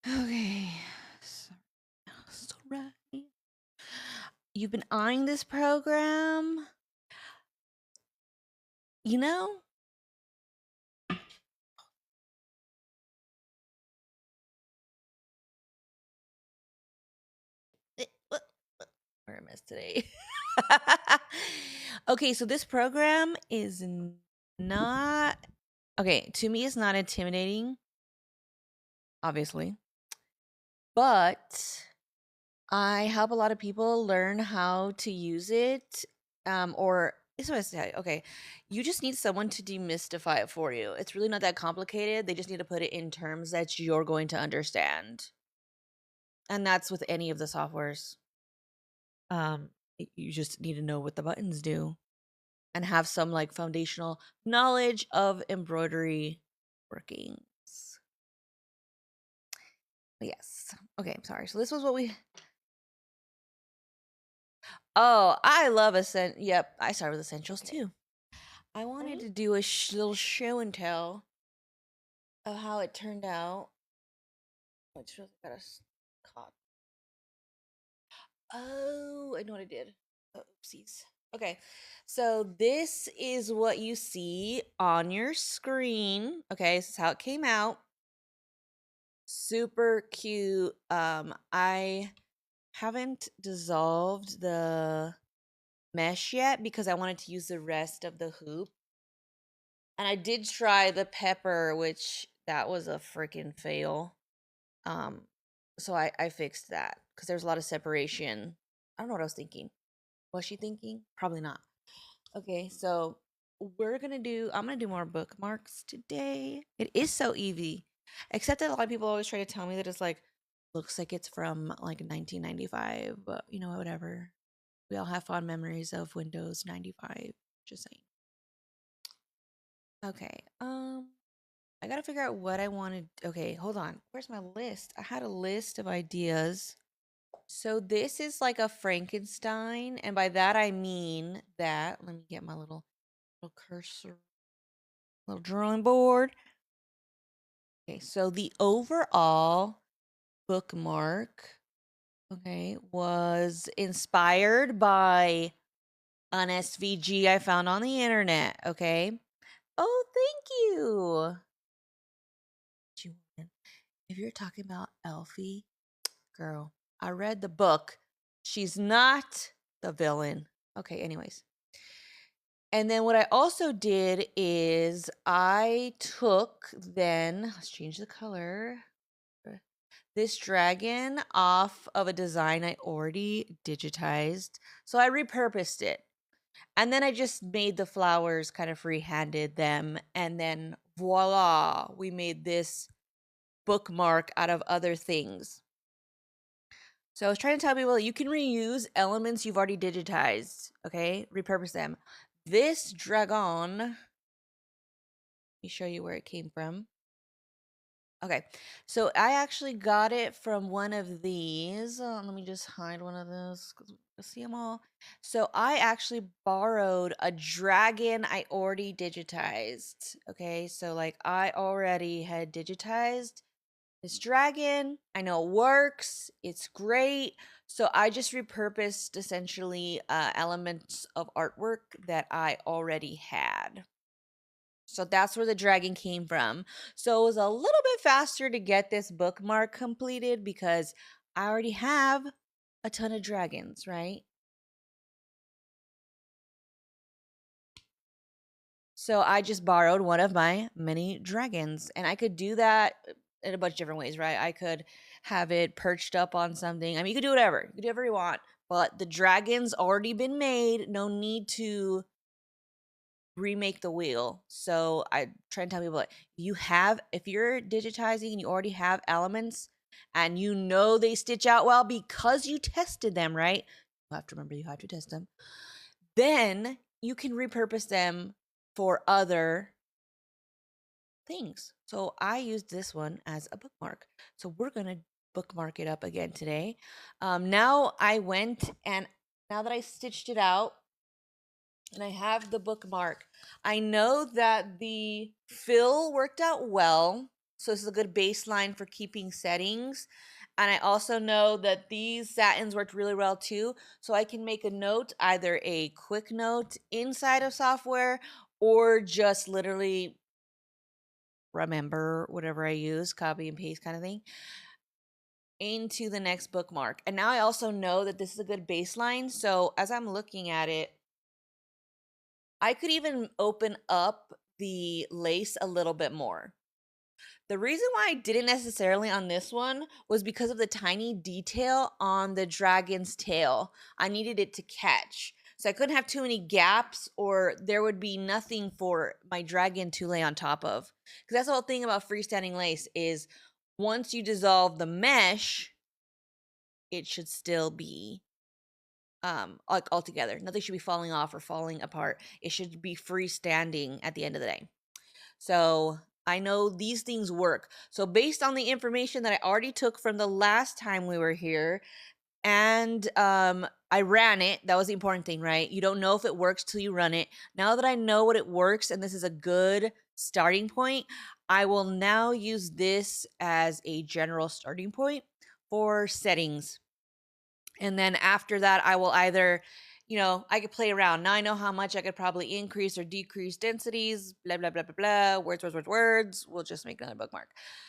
Okay. Sorry. You've been eyeing this program? You know? Where am I today? Okay, so this program is not okay. To me, it's not intimidating, obviously, but I help a lot of people learn how to use it. Or it's what I say. Okay, you just need someone to demystify it for you. It's really not that complicated. They just need to put it in terms that you're going to understand, and that's with any of the softwares. You just need to know what the buttons do and have some like foundational knowledge of embroidery workings. But yes. Okay, I'm sorry. So this was what we Oh, I love Yep, I started with essentials too. I wanted to do a little show and tell of how it turned out. Which really got us caught. Oh, I know what I did. Oh, oopsies. Okay, so this is what you see on your screen. Okay, this is how it came out. Super cute. I haven't dissolved the mesh yet because I wanted to use the rest of the hoop. And I did try the pepper, which that was a freaking fail. Um, so I fixed that because there's a lot of separation. I don't know what I was thinking. Was she thinking? Probably not. Okay, so I'm gonna do more bookmarks today. It is so easy. Except that a lot of people always try to tell me that it's like looks like it's from like 1995, but you know, whatever. We all have fond memories of Windows 95. Just saying. Okay. I gotta figure out what I wanted. Okay, hold on. Where's my list? I had a list of ideas. So this is like a Frankenstein, and by that I mean that. Let me get my little cursor, little drawing board. Okay, so the overall bookmark, okay, was inspired by an SVG I found on the internet. Okay. Oh, thank you. If you're talking about Elfie, girl, I read the book. She's not the villain. Okay, anyways. And then what I also did is I took let's change the color. This dragon off of a design I already digitized. So I repurposed it. And then I just made the flowers kind of free-handed them. And then voila, we made this bookmark out of other things. So I was trying to tell people you can reuse elements you've already digitized, okay? Repurpose them. This dragon, let me show you where it came from. Okay, so I actually got it from one of these. Let me just hide one of those because you'll see them all. So I actually borrowed a dragon I already digitized. Okay, so like I already had digitized this dragon. I know it works. It's great. So I just repurposed essentially elements of artwork that I already had. So that's where the dragon came from. So it was a little bit faster to get this bookmark completed because I already have a ton of dragons, right? So I just borrowed one of my mini dragons, and I could do that in a bunch of different ways, right? I could have it perched up on something. I mean, you could do whatever. You could do whatever you want, but the dragon's already been made. No need to remake the wheel. So I try and tell people like, if you're digitizing and you already have elements and you know they stitch out well because you tested them, right? You have to remember you have to test them. Then you can repurpose them for other things. So I used this one as a bookmark. So we're going to bookmark it up again today. Now that I stitched it out, and I have the bookmark. I know that the fill worked out well. So this is a good baseline for keeping settings. And I also know that these satins worked really well too. So I can make a note, either a quick note inside of software or just literally remember whatever I use, copy and paste kind of thing, into the next bookmark. And now I also know that this is a good baseline. So as I'm looking at it, I could even open up the lace a little bit more. The reason why I didn't necessarily on this one was because of the tiny detail on the dragon's tail. I needed it to catch. So I couldn't have too many gaps or there would be nothing for my dragon to lay on top of. Because that's the whole thing about freestanding lace is once you dissolve the mesh, it should still be like all together. Nothing should be falling off or falling apart. It should be freestanding at the end of the day. So I know these things work. So based on the information that I already took from the last time we were here, and I ran it. That was the important thing, right? You don't know if it works till you run it. Now that I know what it works and this is a good starting point, I will now use this as a general starting point for settings. And then after that, I will either, I could play around. Now I know how much I could probably increase or decrease densities, blah, blah, blah, blah, blah, words, words, words, words. We'll just make another bookmark.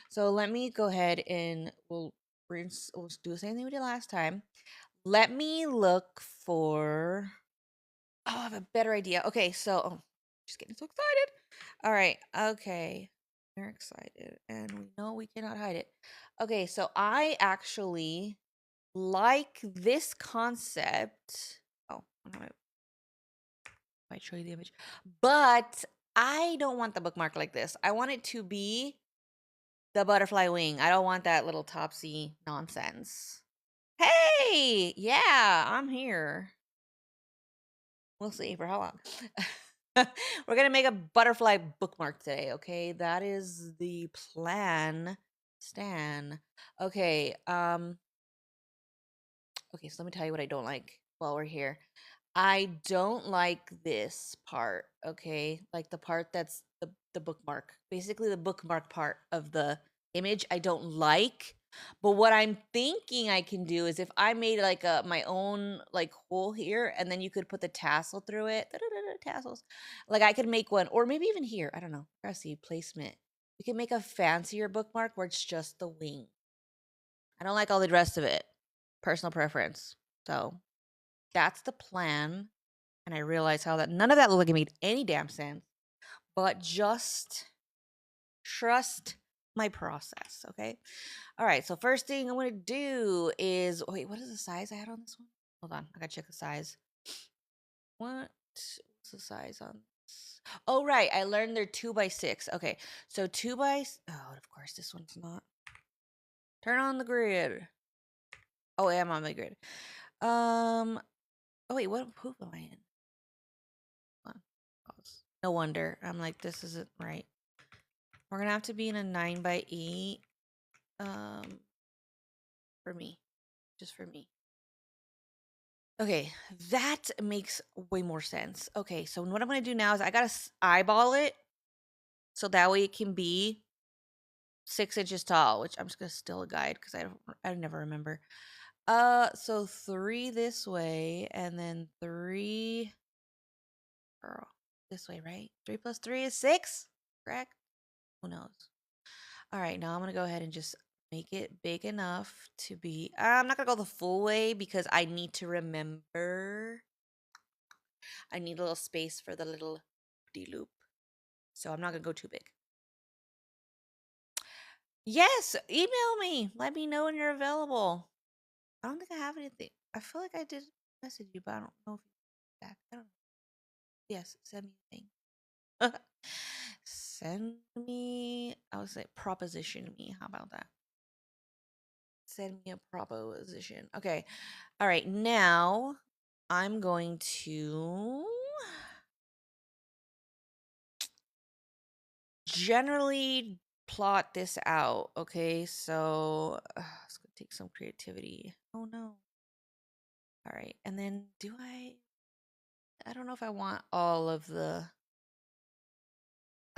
So let me go ahead and we'll do the same thing we did last time. Let me look for, I have a better idea. Okay, so, just getting so excited. All right, okay. We're excited and we know we cannot hide it. Okay, so I actually like this concept. Oh, I might show you the image. But I don't want the bookmark like this. I want it to be the butterfly wing. I don't want that little topsy nonsense. Hey, yeah, I'm here. We'll see for how long. We're going to make a butterfly bookmark today, okay? That is the plan, Stan. Okay, okay, so let me tell you what I don't like while we're here. I don't like this part, okay? Like the part that's the bookmark. Basically the bookmark part of the image I don't like. But what I'm thinking I can do is if I made like my own like hole here and then you could put the tassel through it. Tassels. Like I could make one or maybe even here. I don't know. I gotta see placement. We could make a fancier bookmark where it's just the wing. I don't like all the rest of it. Personal preference. So that's the plan. And I realized how that none of that looked like it made any damn sense. But just trust my process, okay? All right, so first thing I'm gonna do is wait, what is the size I had on this one? Hold on, I gotta check the size. What's the size on this? Oh, right, I learned they're 2x6. Okay, so 2x. Oh, of course, this one's not. Turn on the grid. Oh, I am on the grid. Oh wait, what poop am I in? No wonder. I'm like, this isn't right. We're gonna have to be in a 9x8. For me. Just for me. Okay, that makes way more sense. Okay, so what I'm gonna do now is I gotta eyeball it so that way it can be 6 inches tall, which I'm just gonna steal a guide because I never remember. So 3 this way and then 3 girl this way, right? 3 plus 3 is 6, correct? Who knows? All right, now I'm gonna go ahead and just make it big enough to be. I'm not gonna go the full way because I need to remember. I need a little space for the little D-loop. So I'm not gonna go too big. Yes, email me. Let me know when you're available. I don't think I have anything. I feel like I did message you, but I don't know if you back. I don't know. Yes, send me a thing. Send me. I would say proposition me. How about that? Send me a proposition. Okay. All right. Now I'm going to generally plot this out. Okay. So it's going to take some creativity. Oh, no. All right. And then I don't know if I want all of the,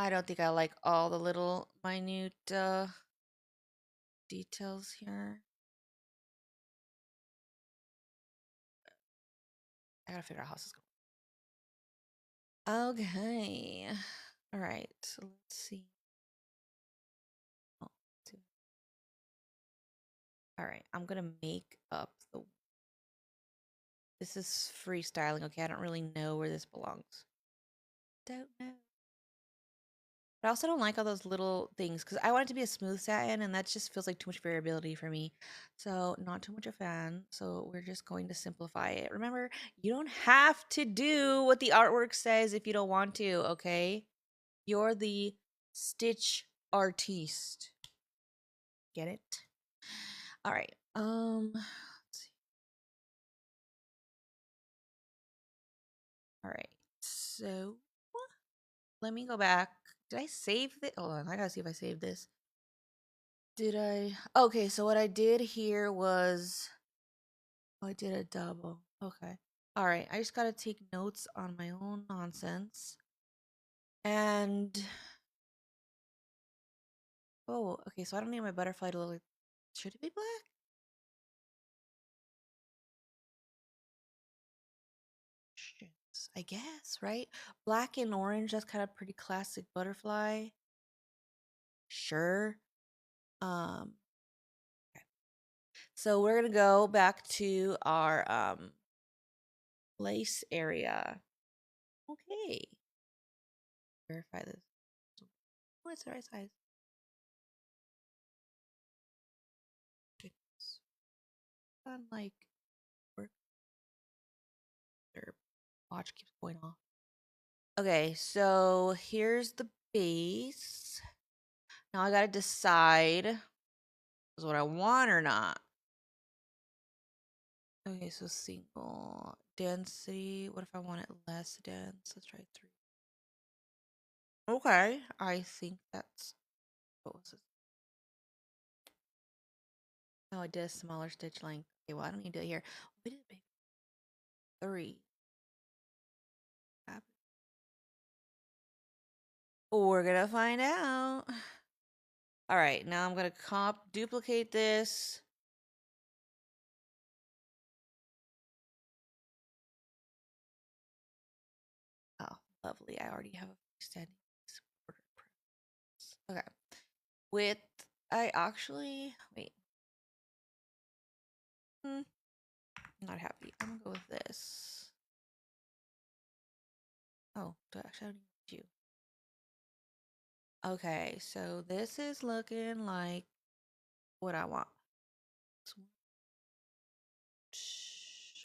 I don't think I like all the little minute details here. I gotta figure out how this is going. Okay. All right. So let's see. Oh, all right. I'm gonna make up the. This is freestyling. Okay, I don't really know where this belongs. Don't know. But I also don't like all those little things because I want it to be a smooth satin, and that just feels like too much variability for me. So, not too much a fan. So, we're just going to simplify it. Remember, you don't have to do what the artwork says if you don't want to, okay? You're the stitch artiste. Get it? All right. Let's see. All right. So, let me go back. Did I save this? Hold on. I gotta see if I saved this. Did I? Okay, so what I did here was I did a double. Okay. All right. I just got to take notes on my own nonsense. And oh, okay. So I don't need my butterfly to look like. Should it be black? I guess, right? Black and orange, that's kind of pretty classic butterfly. Sure. Okay. So we're gonna go back to our lace area. Okay. Verify this. Oh, it's the right size. Like work their watch keeps going off. Okay, so here's the base. Now I gotta decide is what I want or not. Okay, so single density. What if I want it less dense? Let's try 3. Okay, I think that's what was it? Oh, I did a smaller stitch length. Okay, well I don't need to do it here. We did big 3. We're gonna find out. All right, now I'm gonna duplicate this. Oh, lovely. I already have a standing border press. Okay. With I actually wait. Not happy. I'm gonna go with this. Oh, do I actually need you? Okay, so this is looking like what I want.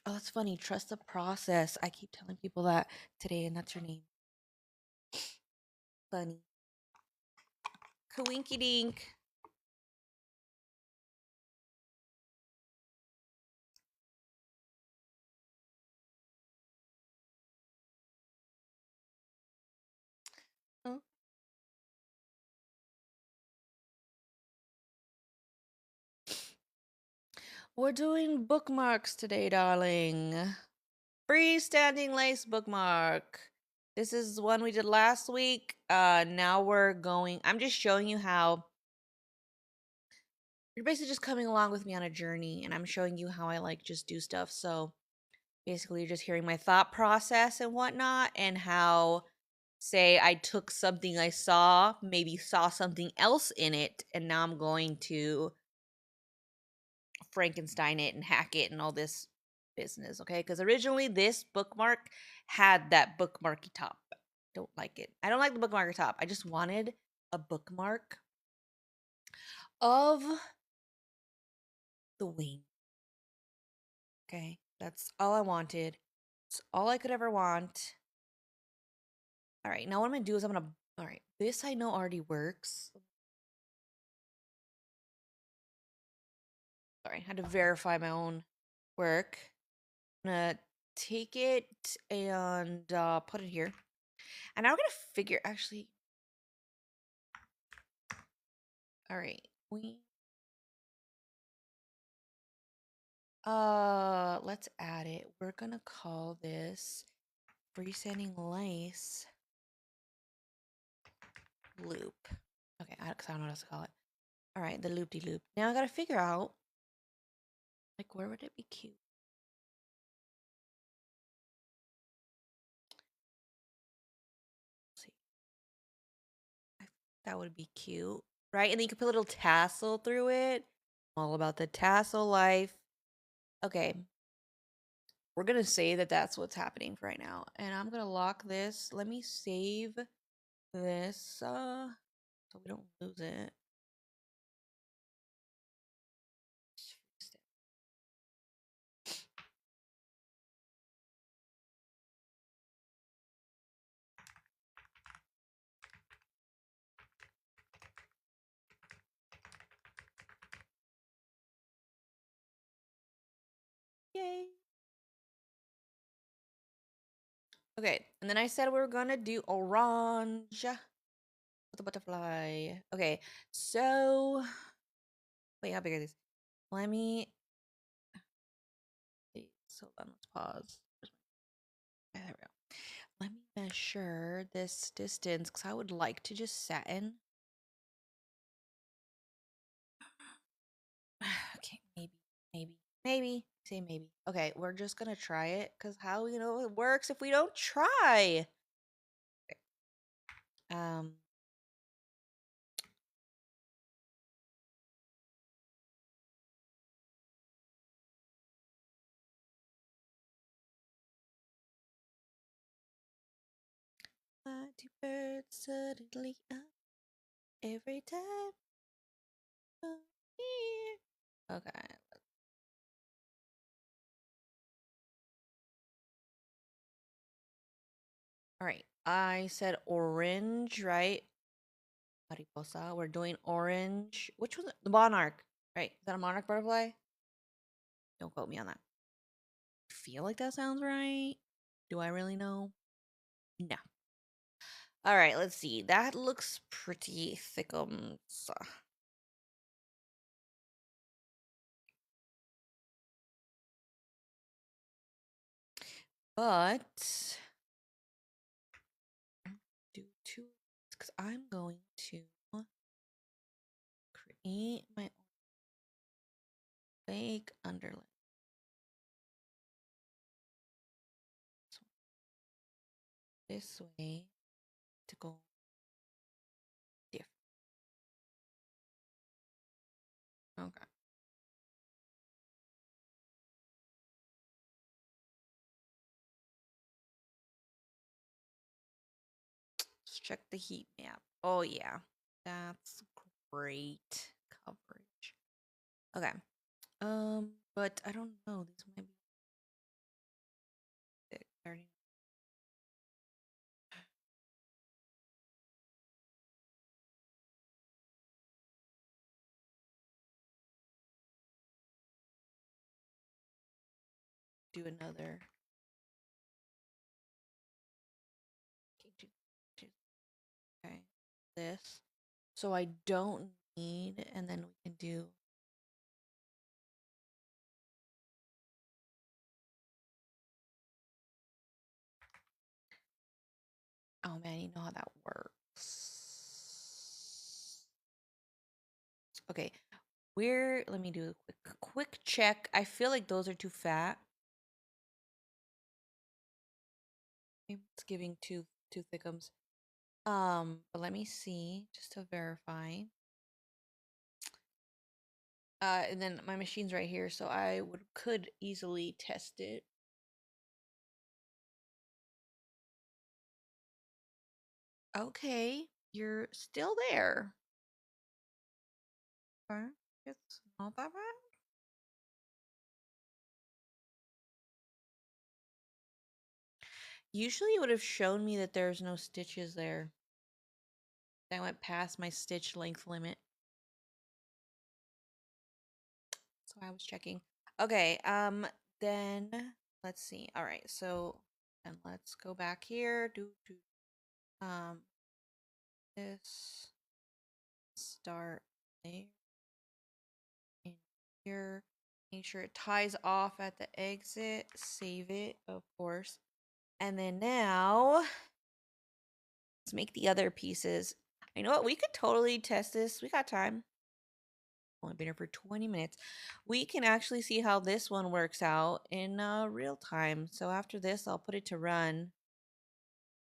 Oh, that's funny. Trust the process. I keep telling people that today, and that's your name. Funny. Kawinky dink. Oh. We're doing bookmarks today, darling. Freestanding lace bookmark. This is one we did last week. Now we're going. I'm just showing you how you're basically just coming along with me on a journey, and I'm showing you how I like just do stuff. So basically, you're just hearing my thought process and whatnot, and how, say, I took something I saw, maybe saw something else in it, and now I'm going to Frankenstein it and hack it and all this business. Okay, because originally this bookmark had that bookmarky top. Don't like it. I don't like the bookmarker top. I just wanted a bookmark of the wing. Okay, that's all I wanted. It's all I could ever want. All right, now what I'm gonna do is all right, this I know already works. Sorry, I had to verify my own work. I'm gonna take it and put it here. And now we're gonna figure, actually, all right, let's add it. We're gonna call this freestanding lace loop. Okay, because I don't know what else to call it. All right, the loop-de-loop. Now I gotta figure out, like, where would it be cute? Let's see. That would be cute, right? And then you could put a little tassel through it. All about the tassel life. Okay. We're going to say that that's what's happening for right now. And I'm going to lock this. Let me save this so we don't lose it. Yay. Okay, and then I said we were gonna do orange with the butterfly. Okay, so wait, how big are these? Let me see. So then let's pause. There we go. Let me measure this distance because I would like to just satin. Okay, maybe. Say maybe. Okay, we're just gonna try it because how we know it works if we don't try? Okay. Mighty bird suddenly up every time. Okay. All right. I said orange, right? Mariposa. We're doing orange. Which was it? The monarch, right? Is that a monarch butterfly? Don't quote me on that. I feel like that sounds right. Do I really know? No. All right, let's see. That looks pretty thickums. But do two because I'm going to create my fake underlay. This way to go different. Okay. Let's check the heat map. Oh yeah. That's great coverage. Okay. But I don't know. These might be thick. Do another. Okay. This. So I don't need, and then we can do. Oh man, you know how that works. Okay. Let me do a quick check. I feel like those are too fat. Maybe it's giving too thickums. But let me see just to verify. And then my machine's right here, so I could easily test it. Okay, you're still there. Okay, it's not that bad. Usually it would have shown me that there's no stitches there. I went past my stitch length limit. So I was checking. Okay, then let's see. All right, so and let's go back here. Um this start there in here. Make sure it ties off at the exit. Save it, of course. And then now let's make the other pieces. You know what? We could totally test this. We got time. Only been here for 20 minutes. We can actually see how this one works out in real time. So after this, I'll put it to run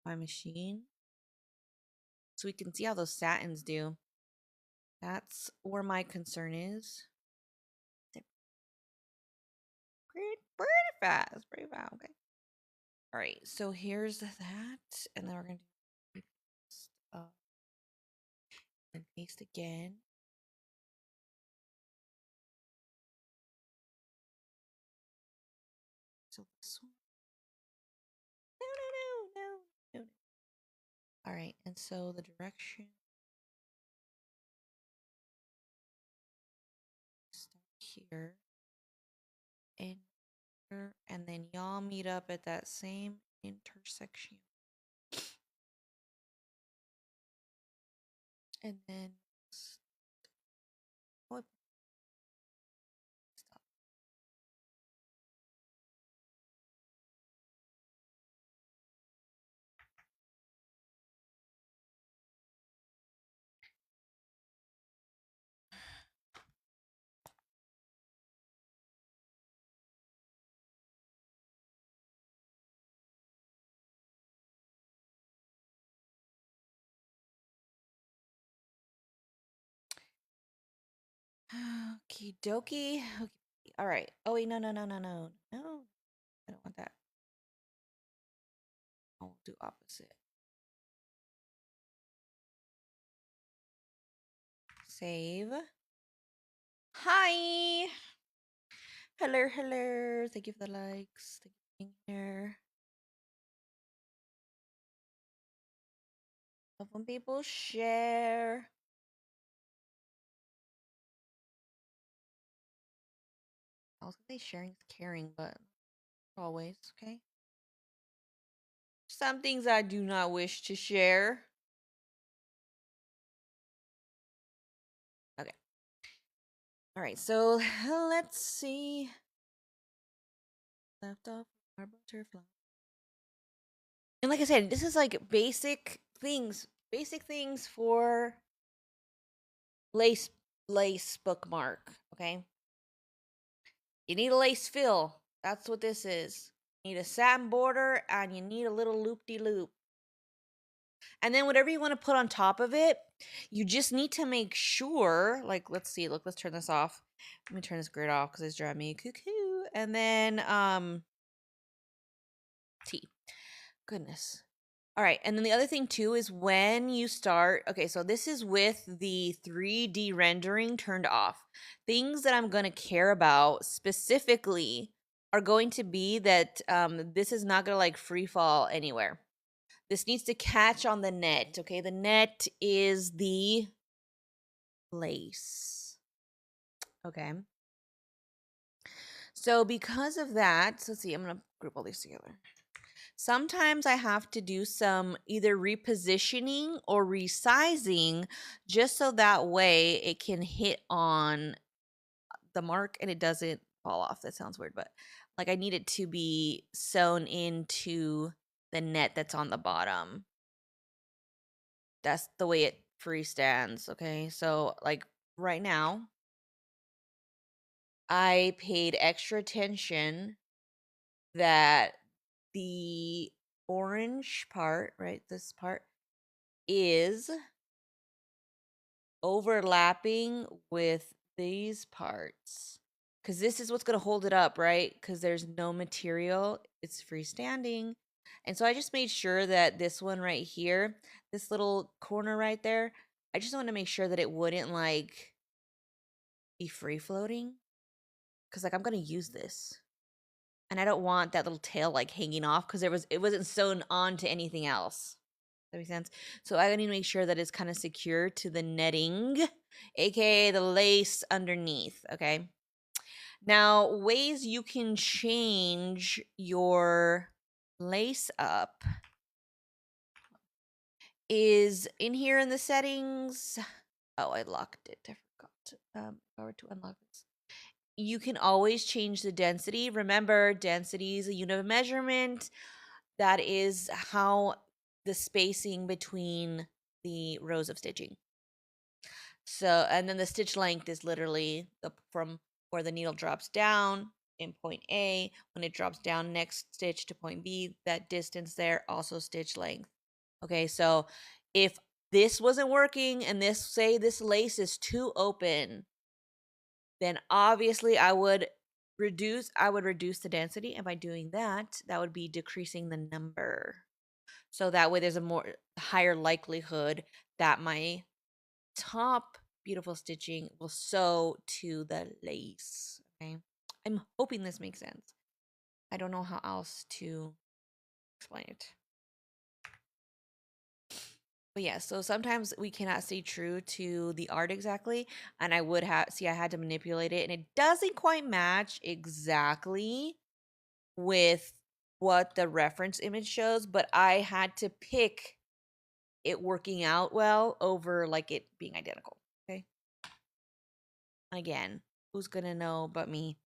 my machine so we can see how those satins do. That's where my concern is. Pretty fast. Pretty fast. Okay. All right. So here's that. And then we're going to paste and paste again. So this one. No. All right. And so the direction. Start here. And then y'all meet up at that same intersection. And then stop. Okie dokie. Okay. All right. Oh wait, no. No, I don't want that. I'll do opposite. Save. Hi. Hello. Thank you for the likes. Thank you for being here. Love when people share. I was gonna say sharing is caring, but always, okay? Some things I do not wish to share. Okay. All right, so let's see. Left off our butterfly. And like I said, this is like basic things for lace bookmark, okay? You need a lace fill. That's what this is. You need a satin border and you need a little loop-de-loop. And then whatever you want to put on top of it, you just need to make sure, like, let's see, look, let's turn this off. Let me turn this grid off because it's driving me cuckoo. And then, T. Goodness. All right. And then the other thing too is when you start, okay, so this is with the 3D rendering turned off. Things that I'm going to care about specifically are going to be that this is not going to like free fall anywhere. This needs to catch on the net, okay? The net is the lace. Okay. So because of that, let's see, I'm going to group all these together. Sometimes I have to do some either repositioning or resizing just so that way it can hit on the mark and it doesn't fall off. That sounds weird, but like I need it to be sewn into the net that's on the bottom. That's the way it freestands, okay? So like right now, I paid extra attention that the orange part, right? This part is overlapping with these parts because this is what's going to hold it up, right? Because there's no material, it's freestanding. And so I just made sure that this one right here, this little corner right there, I just want to make sure that it wouldn't like be free floating because like I'm going to use this. And I don't want that little tail like hanging off because it wasn't sewn on to anything else. That makes sense. So I need to make sure that it's kind of secure to the netting, aka the lace underneath. Okay. Now, ways you can change your lace up is in here in the settings. Oh, I locked it. I forgot. Power to unlock this. You can always change the density. Remember, density is a unit of measurement. That is how the spacing between the rows of stitching. So, and then the stitch length is literally from where the needle drops down in point A, when it drops down next stitch to point B, that distance there, also stitch length. Okay, so if this wasn't working and say this lace is too open, then obviously I would reduce the density, and by doing that, that would be decreasing the number. So that way there's a more higher likelihood that my top beautiful stitching will sew to the lace. Okay, I'm hoping this makes sense. I don't know how else to explain it. But yeah, so sometimes we cannot stay true to the art exactly, and I had to manipulate it, and it doesn't quite match exactly with what the reference image shows, but I had to pick it working out well over like it being identical. Okay. Again, who's gonna know but me?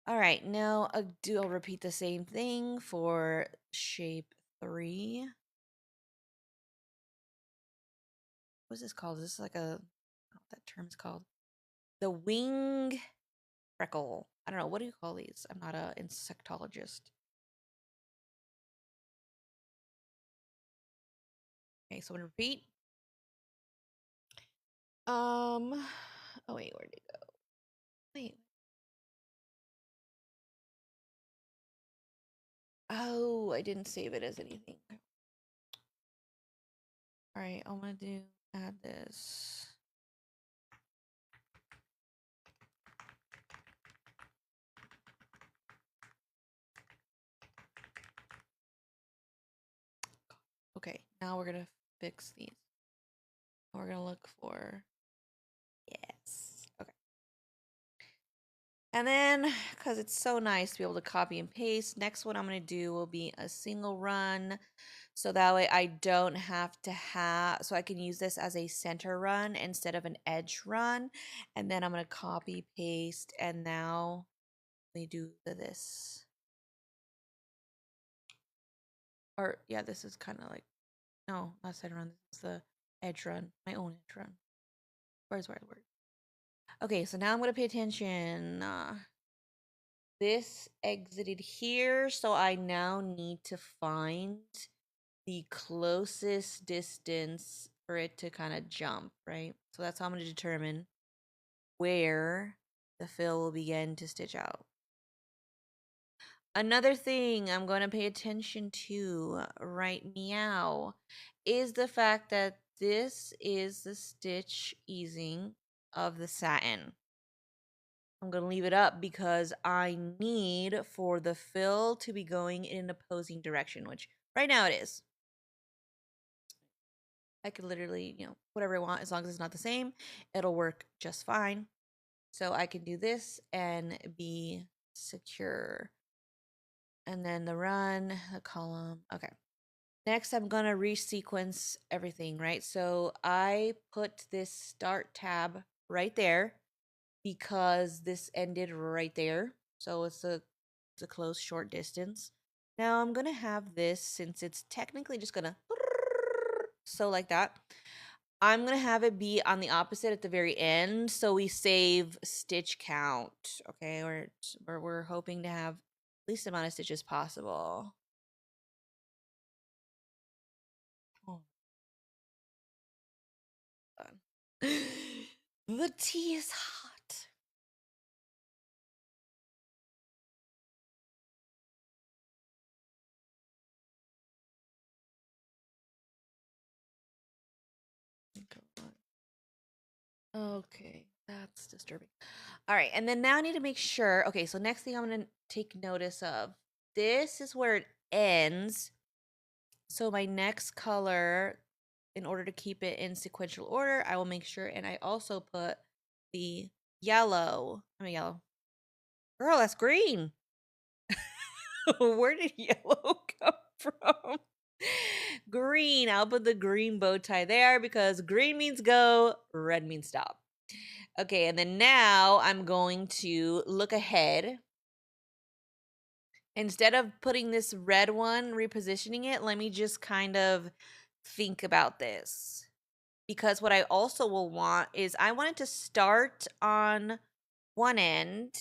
All right, now I'll repeat the same thing for shape 3. What's this called? Is this like I don't know what that term's called. The wing freckle. I don't know. What do you call these? I'm not an insectologist. Okay, so I'm gonna repeat. Oh wait, where'd it go? Wait. Oh, I didn't save it as anything. All right, I'm gonna add this. Okay, now we're gonna fix these. We're gonna look for yes. Okay. And then, because it's so nice to be able to copy and paste, next one I'm going to do will be a single run. So that way I don't have to so I can use this as a center run instead of an edge run. And then I'm going to copy, paste, and now we do this. Or, yeah, this is kind of like, no, not center run. This is the edge run, my own edge run. Where's where I work? Okay, so now I'm going to pay attention. This exited here, so I now need to find the closest distance for it to kind of jump, right? So that's how I'm going to determine where the fill will begin to stitch out. Another thing I'm going to pay attention to, right meow, is the fact that this is the stitch easing of the satin. I'm going to leave it up because I need for the fill to be going in an opposing direction, which right now it is. I could literally, whatever I want, as long as it's not the same, it'll work just fine. So I can do this and be secure. And then the run, the column. Okay. Next, I'm going to resequence everything, right? So I put this start tab right there because this ended right there. So it's a close short distance. Now I'm going to have this, since it's technically just going to so like that. I'm going to have it be on the opposite at the very end, so we save stitch count, okay? We're hoping to have least amount of stitches possible. Oh. The tea is hot. Okay, that's disturbing. All right, and then now I need to make sure. Okay, so next thing I'm going to take notice of. This is where it ends. So my next color, in order to keep it in sequential order, I will make sure, and I also put the yellow. Yellow. Girl, that's green. Where did yellow come from? Green. I'll put the green bow tie there because green means go, red means stop. Okay, and then now I'm going to look ahead. Instead of putting this red one, repositioning it, let me just kind of think about this. because what I also will want is I want it to start on one end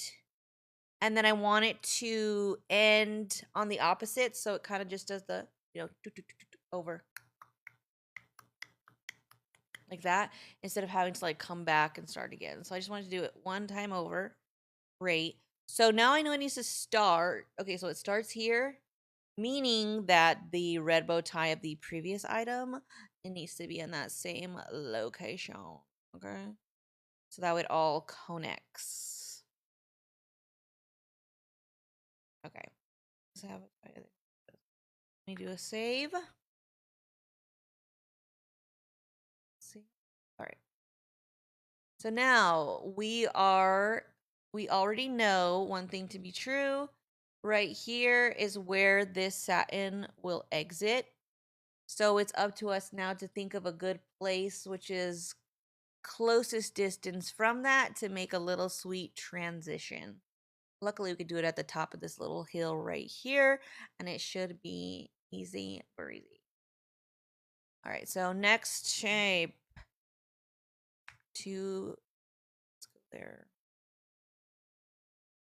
and then I want it to end on the opposite. So it kind of just does the, over like that instead of having to like come back and start again. So I just wanted to do it one time over. Great. So now I know it needs to start. Okay, so it starts here, meaning that the red bow tie of the previous item, it needs to be in that same location. Okay. So that way it all connects. Okay. Let me do a save. See. All right. So now we already know one thing to be true. Right here is where this satin will exit. So it's up to us now to think of a good place, which is closest distance from that to make a little sweet transition. Luckily, we could do it at the top of this little hill right here, and it should be easy breezy. All right, so next shape. Let's go there.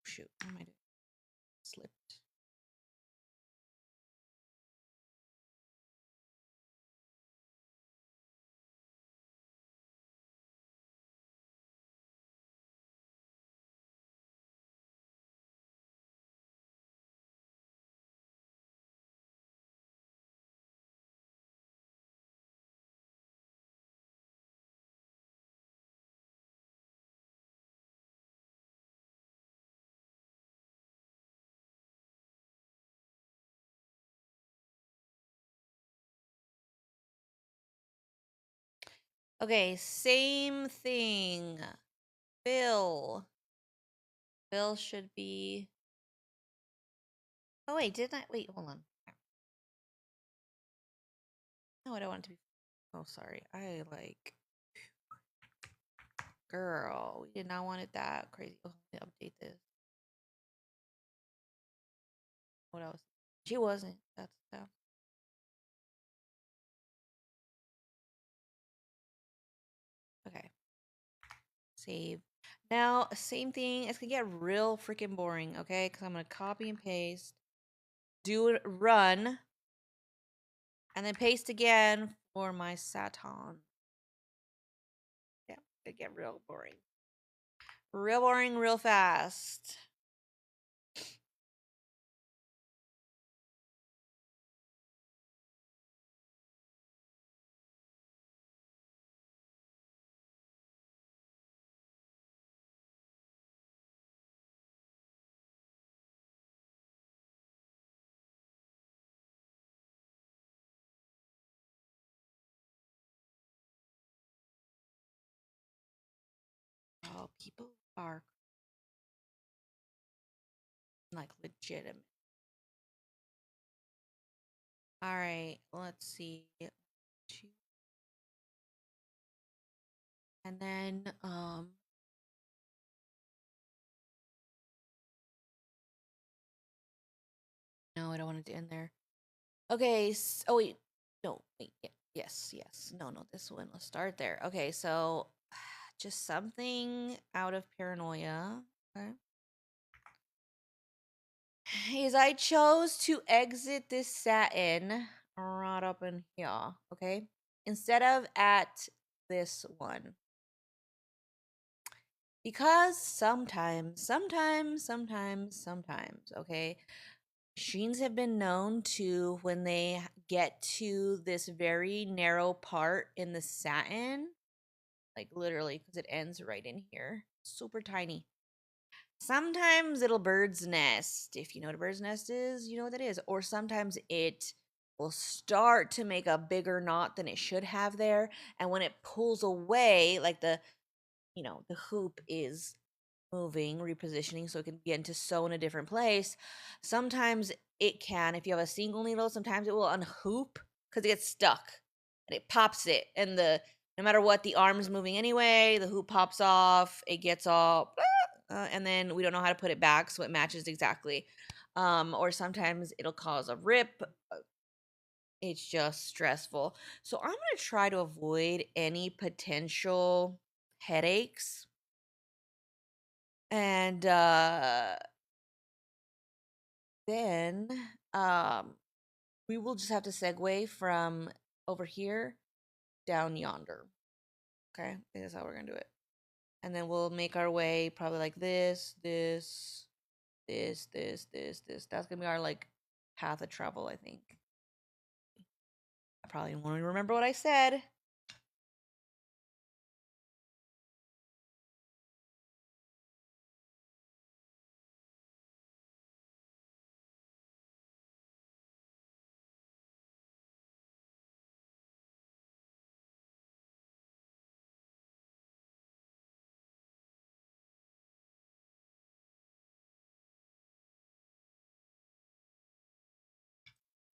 Shoot, what am I doing? Slipped. Okay, same thing. Bill. Bill should be. Oh, wait, didn't I? Wait, hold on. No, I don't want it to be. Oh, sorry. I like. Girl, we did not want it that crazy. Oh, let me update this. What else? She wasn't. That's that. Okay. Save. Now, same thing. It's gonna get real freaking boring, okay? Because I'm gonna copy and paste, do it, run, and then paste again for my satin. Yeah, it get real boring. Real boring, real fast. Oh, people are like legitimate. All right, let's see. And then no, I don't want it to end there. Okay, oh wait. No, wait. Yes, yes. No, no, this one. Let's start there. Okay, so just something out of paranoia. Okay. Is I chose to exit this satin right up in here, okay? Instead of at this one. Because sometimes, okay, machines have been known to, when they get to this very narrow part in the satin, like literally, because it ends right in here, super tiny. Sometimes it'll bird's nest. If you know what a bird's nest is, you know what that is. Or sometimes it will start to make a bigger knot than it should have there. And when it pulls away, like the hoop is moving, repositioning so it can begin to sew in a different place. Sometimes it can, if you have a single needle, sometimes it will unhoop because it gets stuck and it pops it. And no matter what, the arm's moving anyway, the hoop pops off, it gets all, and then we don't know how to put it back so it matches exactly. Or sometimes it'll cause a rip. It's just stressful. So I'm going to try to avoid any potential headaches. And then um, we will just have to segue from over here down yonder. Okay, I think that's how we're going to do it. And then we'll make our way probably like this. That's going to be our like path of travel, I think. I probably won't even remember what I said.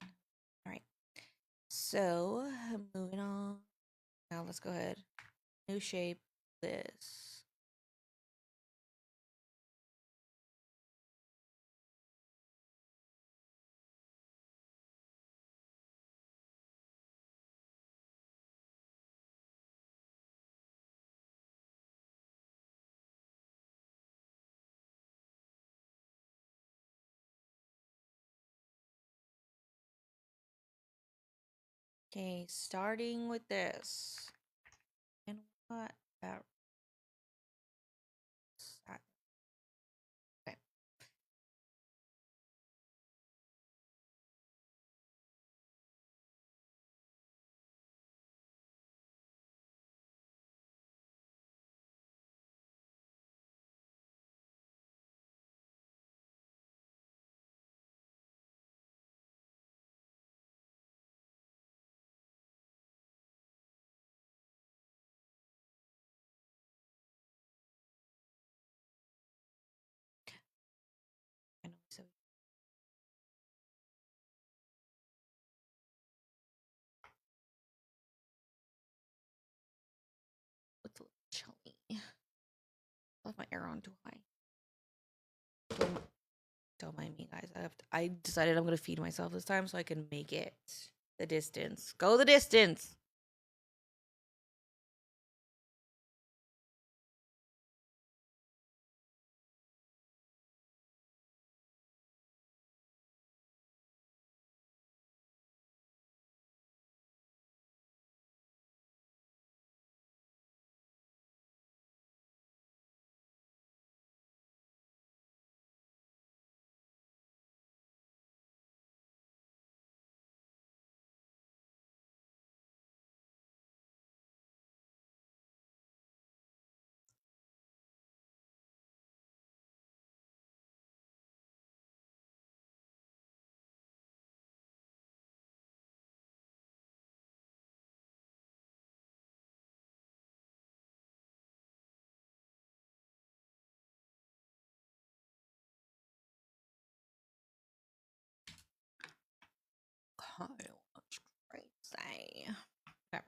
All right. So moving on. Now let's go ahead. New shape. This. Okay, starting with this. And what that okay. I know so it's a little chilly. Left my air on too high. Don't mind me, guys. I decided I'm gonna feed myself this time so I can make it the distance. Go the distance. Kyle, that's crazy. Okay.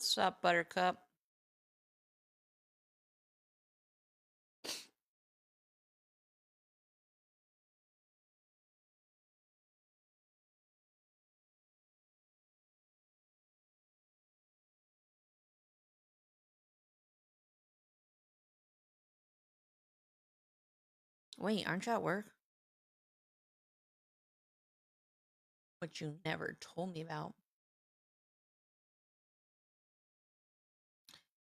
Sup, Buttercup? Wait, aren't you at work? Which you never told me about.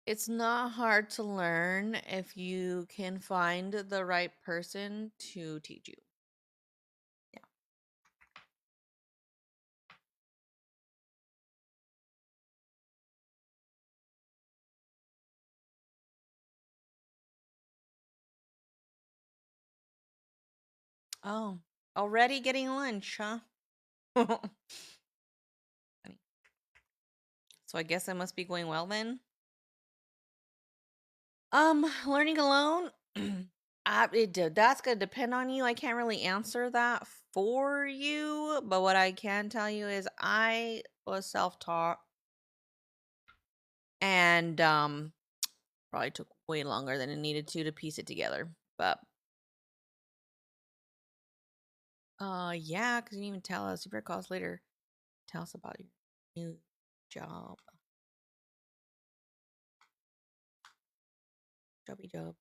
It's not hard to learn if you can find the right person to teach you. Yeah. Oh, already getting lunch, huh? Funny. So I guess it must be going well then. Learning alone. That's gonna depend on you. I can't really answer that for you, but what I can tell you is I was self-taught and probably took way longer than it needed to piece it together. But yeah, because you didn't even tell us. You better call us later. Tell us about your new job. Jobby job.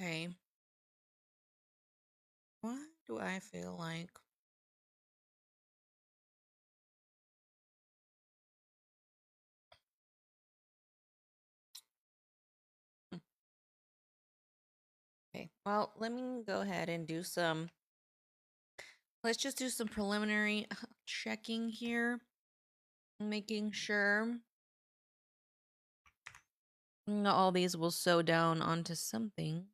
Okay. What do I feel like? Hmm, okay. Well, let me go ahead and do some. Let's just do some preliminary checking here, making sure all these will sew down onto something.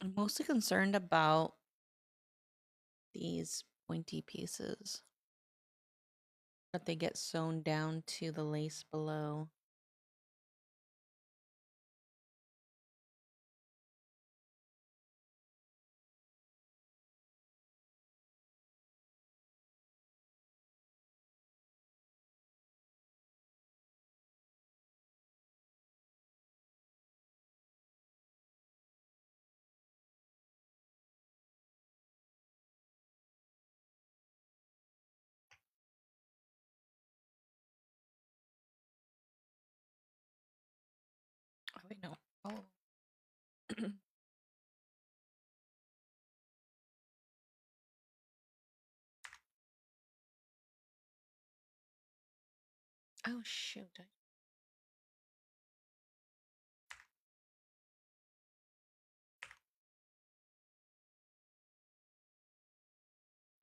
I'm mostly concerned about these pointy pieces that they get sewn down to the lace below. Oh, wait, no. Oh. Oh, shoot. Okay.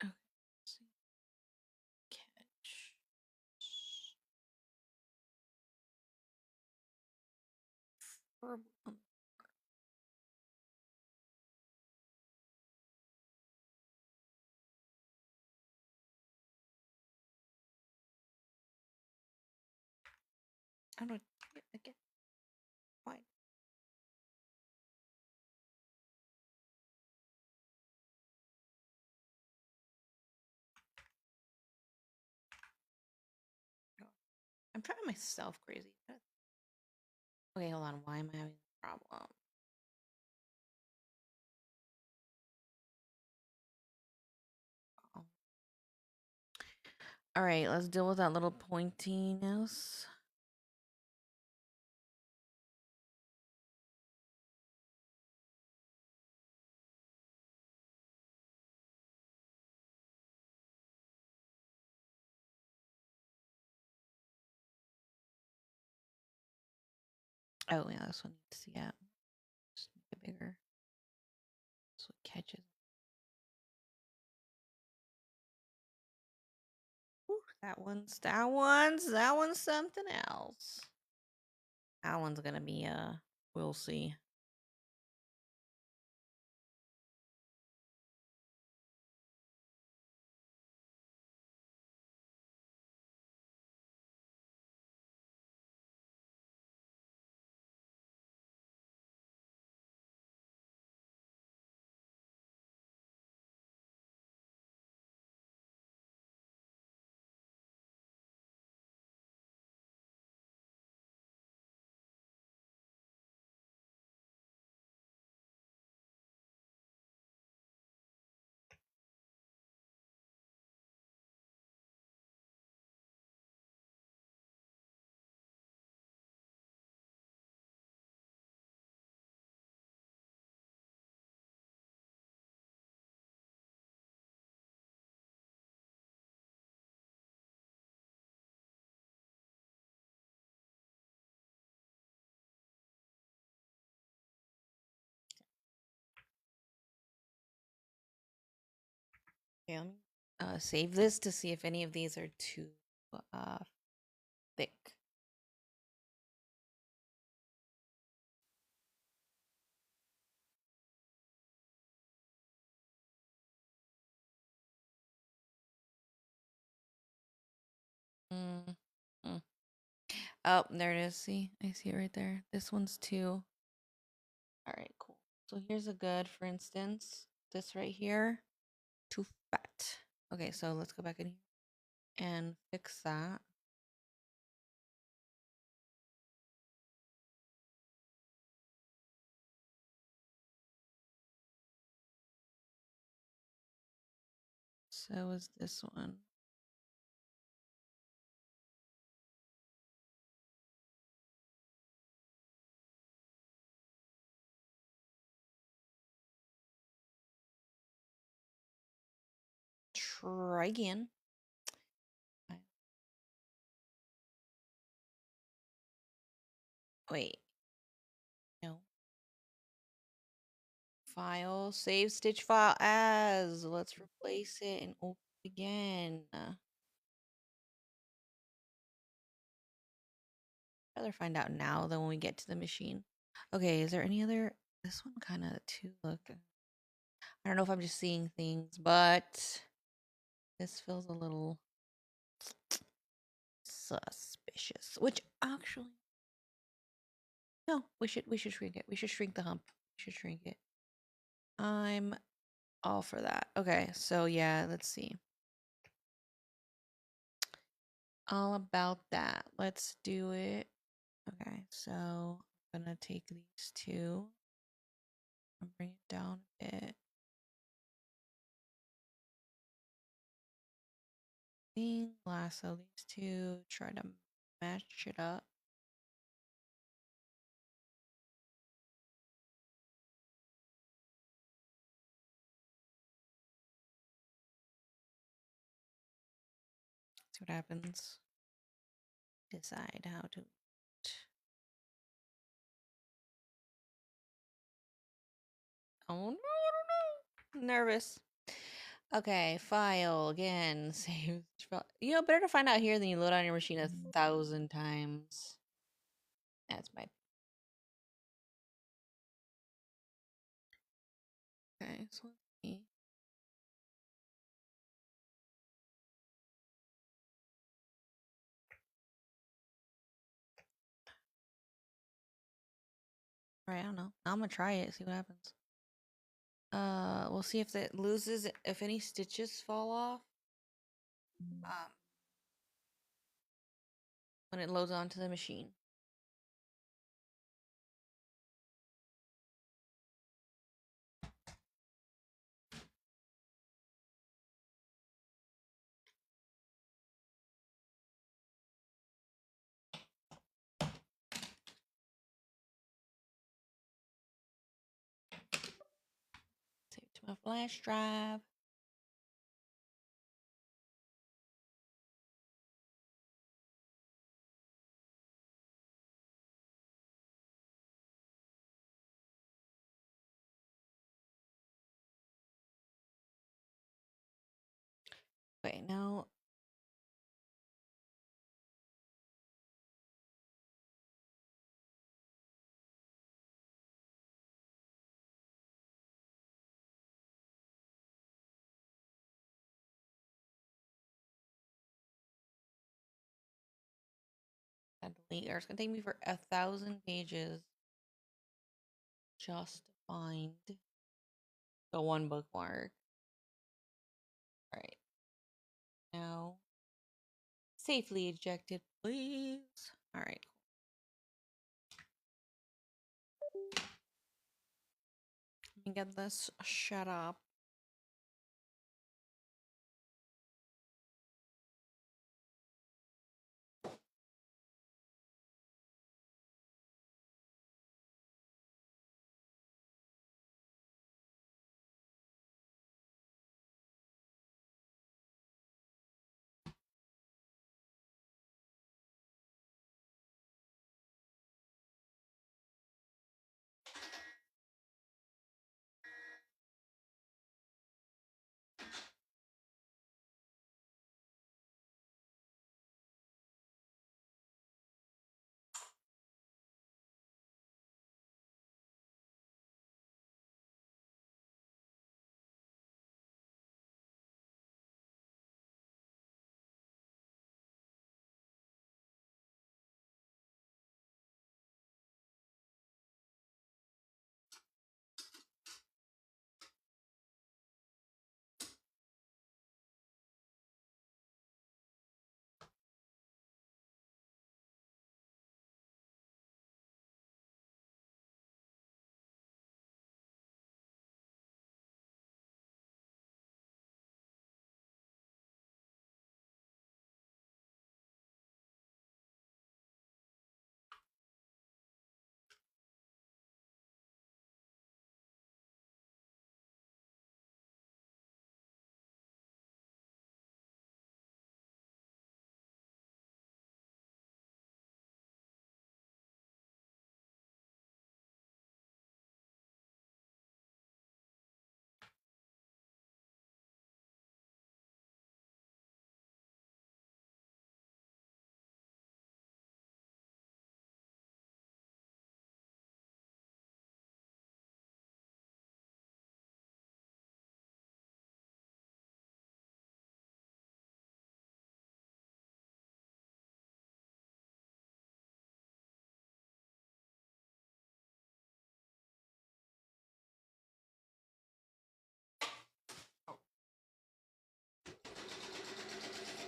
Let's see. Catch. Horrible. I don't again. Why? I'm driving myself crazy. Okay, hold on. Why am I having a problem? Oh. All right, let's deal with that little pointiness. Oh, yeah, this one needs to, yeah. Just make it bigger. So it catches. Ooh, that one's something else. That one's gonna be we'll see. Okay, let me save this to see if any of these are too thick. Mm. Mm. Oh, there it is. See, I see it right there. This one's too. All right, cool. So here's a good, for instance, this right here, too fat. Okay, so let's go back in here and fix that. So is this one. Try again. Wait, no. File, save stitch file as. Let's replace it and open it again. I'd rather find out now than when we get to the machine. Okay, is there any other? This one kind of too look. I don't know if I'm just seeing things, but this feels a little suspicious. Which actually, no, we should shrink it. We should shrink the hump. We should shrink it. I'm all for that. Okay, so yeah, let's see. All about that. Let's do it. Okay, so I'm gonna take these two and bring it down a bit. Lasso these two, try to match it up. See what happens. Decide how to. Oh no, I don't know. Nervous. Okay, file again. Save. You know, better to find out here than you load on your machine 1,000 times. That's my. Okay, so let's see. Right, I don't know. I'm gonna try it, see what happens. We'll see if it loses, if any stitches fall off. When it loads onto the machine. Save it to my flash drive. and delete, or it's gonna take me for 1,000 pages just to find the one bookmark. All right, now safely ejected, please. All right. Let me get this shut up.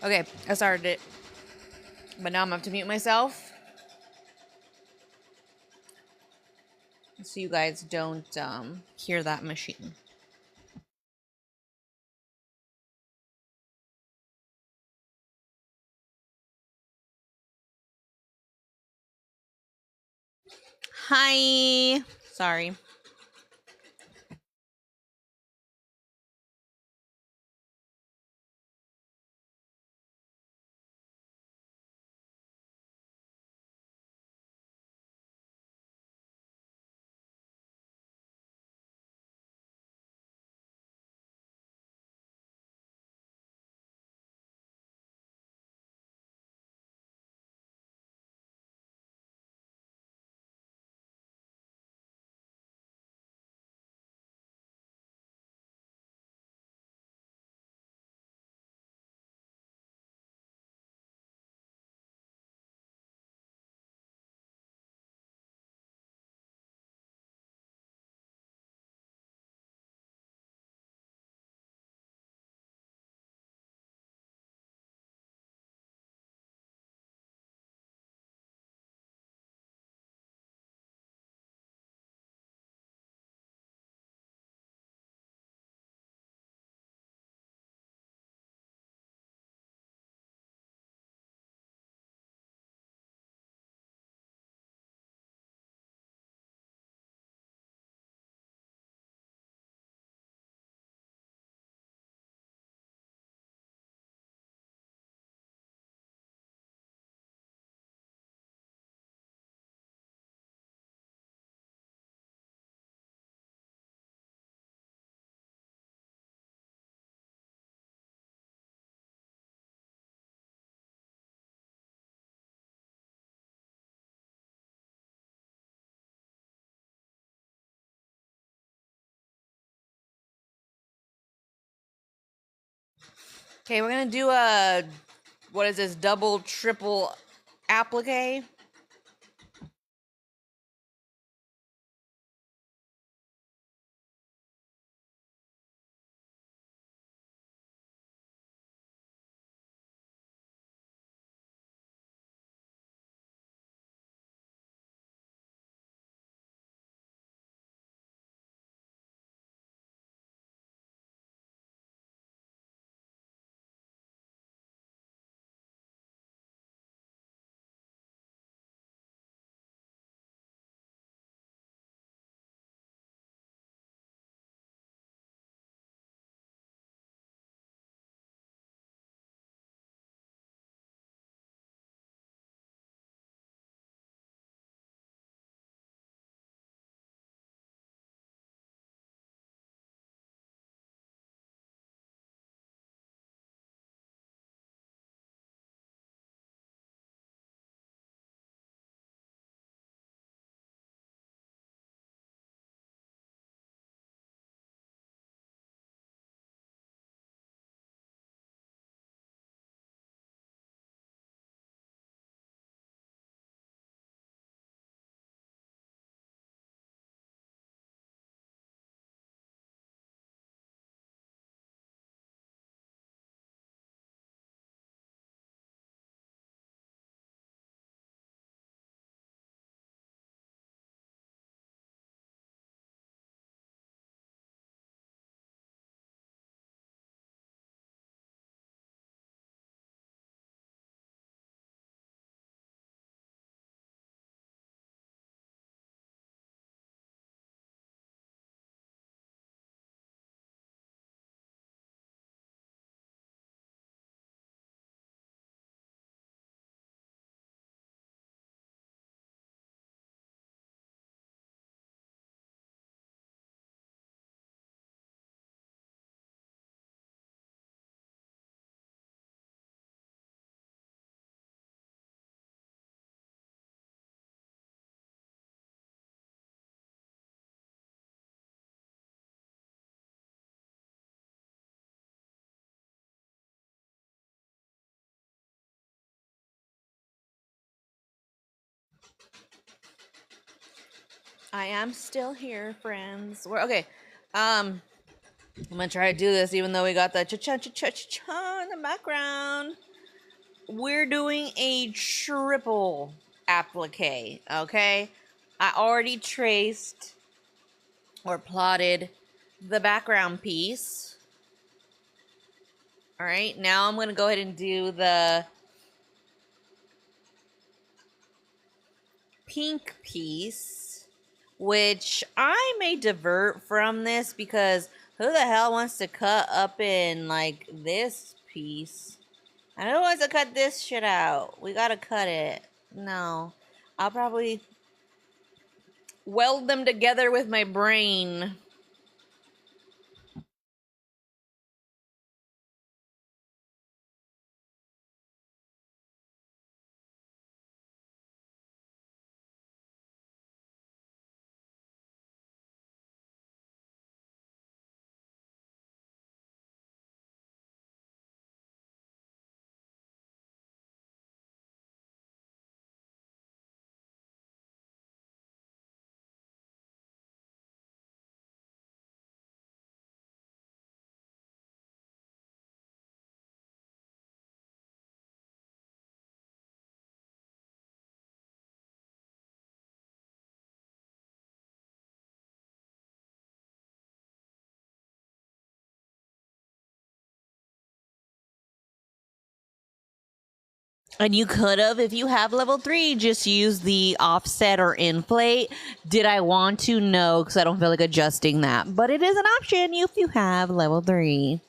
Okay, I started it, but now I'm gonna have to mute myself so you guys don't hear that machine. Hi. Sorry. Okay, we're gonna do a, what is this, double, triple Applique. I am still here, friends. We're okay. I'm gonna try to do this, even though we got the cha-cha-cha-cha-cha in the background. We're doing a triple applique. Okay, I already traced or plotted the background piece. All right, now I'm gonna go ahead and do the pink piece, which I may divert from this because who the hell wants to cut up in like this piece? And who wants to cut this shit out? We gotta cut it. No, I'll probably weld them together with my brain. And you could have, if you have level 3, just use the offset or inflate. Did I want to? No, because I don't feel like adjusting that. But it is an option if you have level 3.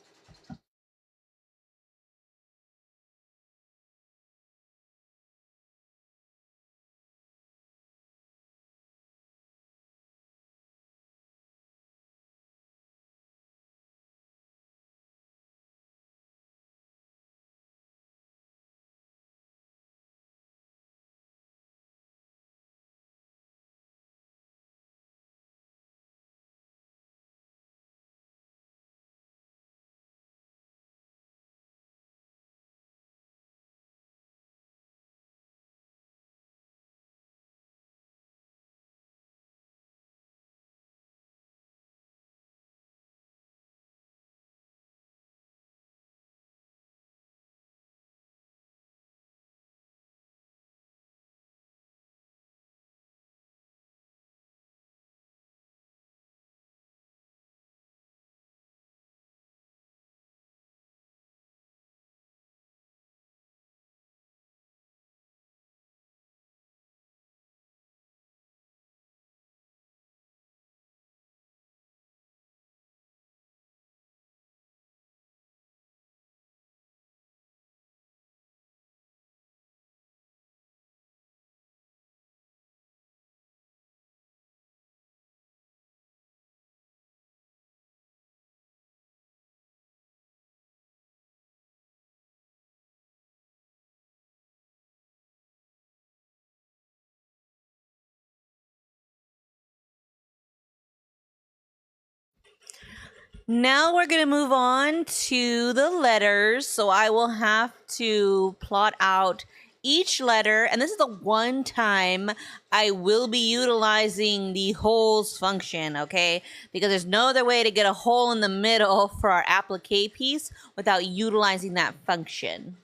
Now we're going to move on to the letters. So I will have to plot out each letter. And this is the one time I will be utilizing the holes function, okay? Because there's no other way to get a hole in the middle for our applique piece without utilizing that function.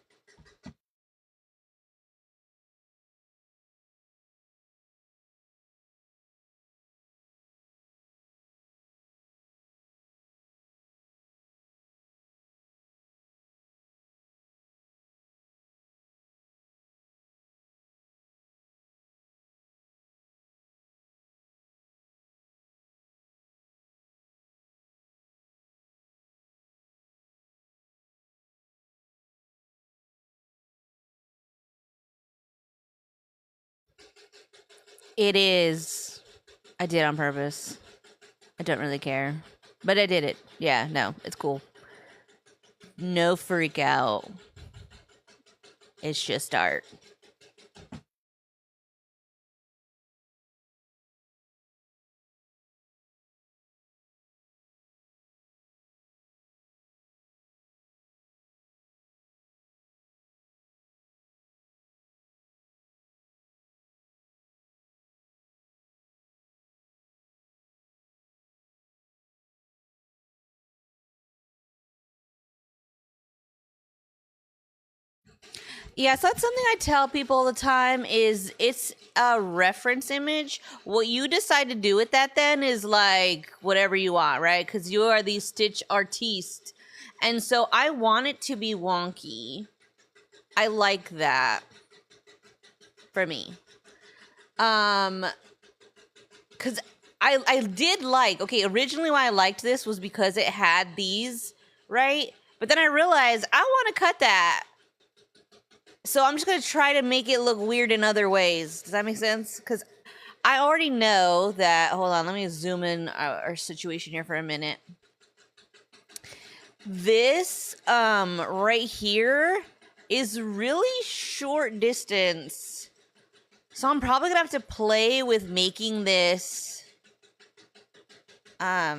It is. I did on purpose. I don't really care. But I did it. Yeah, no, it's cool. No freak out. It's just art. Yeah, so that's something I tell people all the time is it's a reference image. What you decide to do with that then is like whatever you want, right? Because you are the stitch artiste. And so I want it to be wonky. I like that for me. Because I did like, okay, originally why I liked this was because it had these, right? But then I realized I want to cut that. So I'm just going to try to make it look weird in other ways. Does that make sense? Because I already know that. Hold on, let me zoom in our situation here for a minute. This right here is really short distance. So I'm probably going to have to play with making this what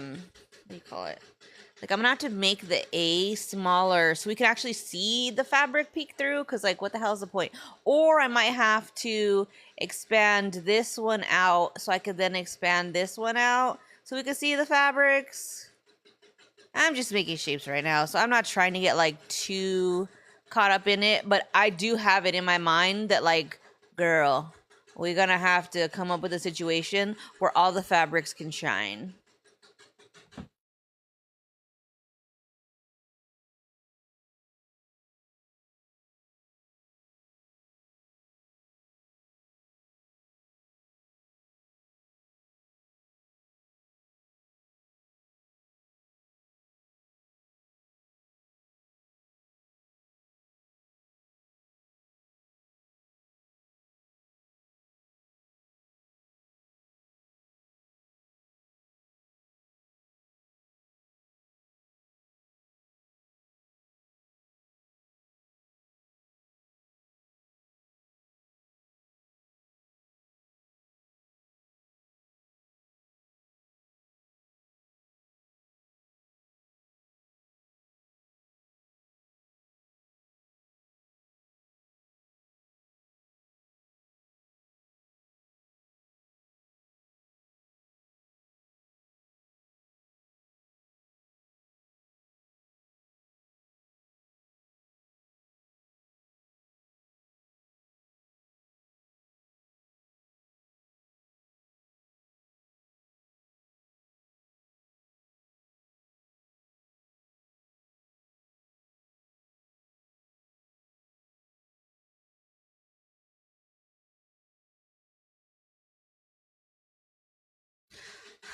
do you call it? Like I'm gonna have to make the A smaller so we can actually see the fabric peek through. Cause like, what the hell is the point? Or I might have to expand this one out so I could then expand this one out so we can see the fabrics. I'm just making shapes right now, so I'm not trying to get like too caught up in it. But I do have it in my mind that like, girl, we're gonna have to come up with a situation where all the fabrics can shine.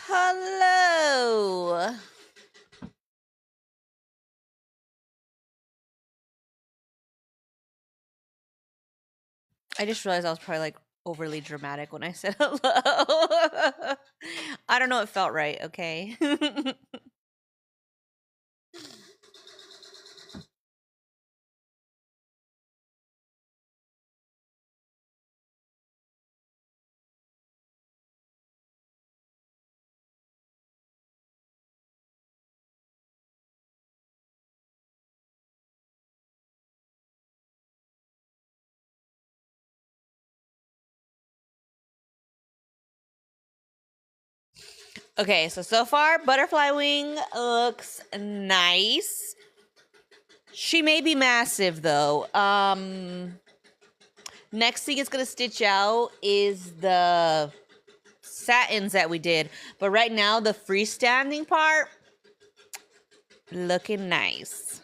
Hello. I just realized I was probably like overly dramatic when I said hello. I don't know, it felt right, okay? Okay, so far, butterfly wing looks nice. She may be massive though. Next thing it's gonna stitch out is the satins that we did. But right now, the freestanding part, looking nice.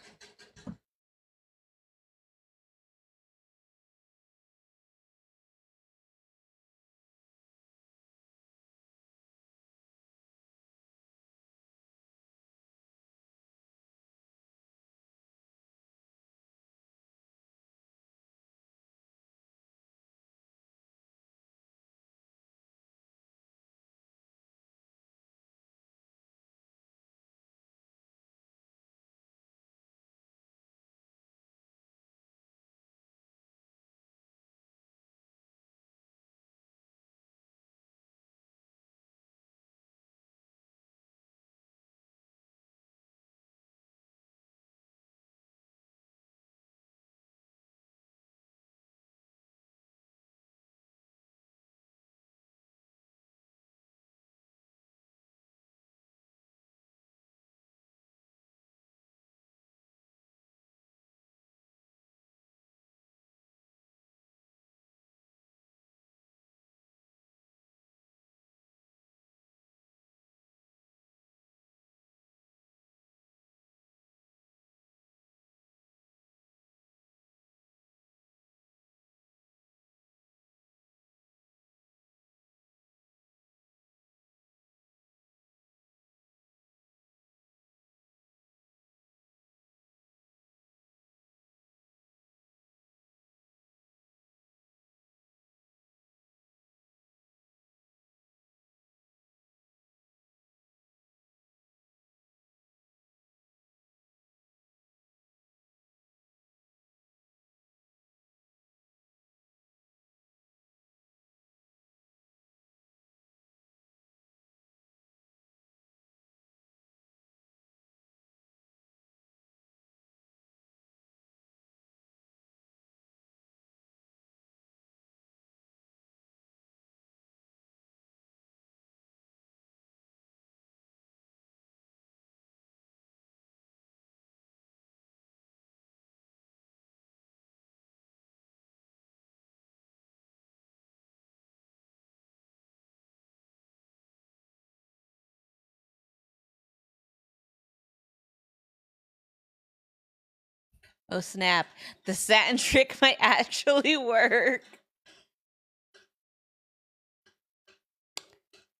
Oh snap! The satin trick might actually work.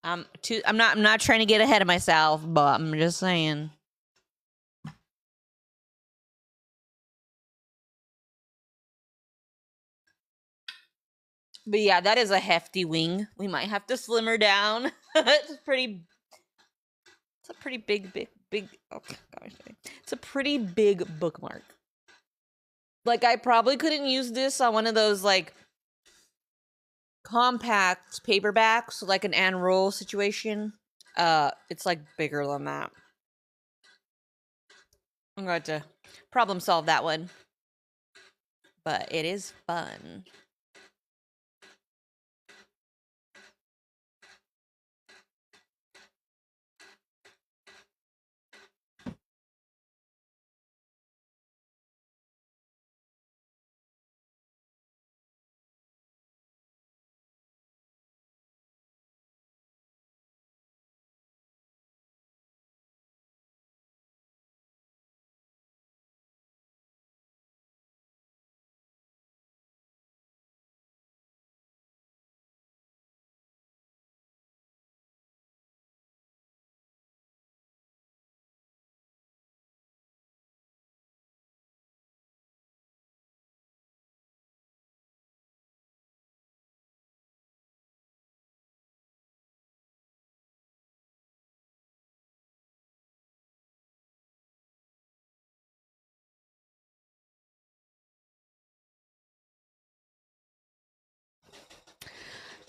I'm not trying to get ahead of myself, but I'm just saying. But yeah, that is a hefty wing. We might have to slim her down. It's pretty. It's a pretty big. Oh gosh, it's a pretty big bookmark. Like I probably couldn't use this on one of those like compact paperbacks, like an Ann Rule situation. It's like bigger than that. I'm going to problem solve that one, but it is fun.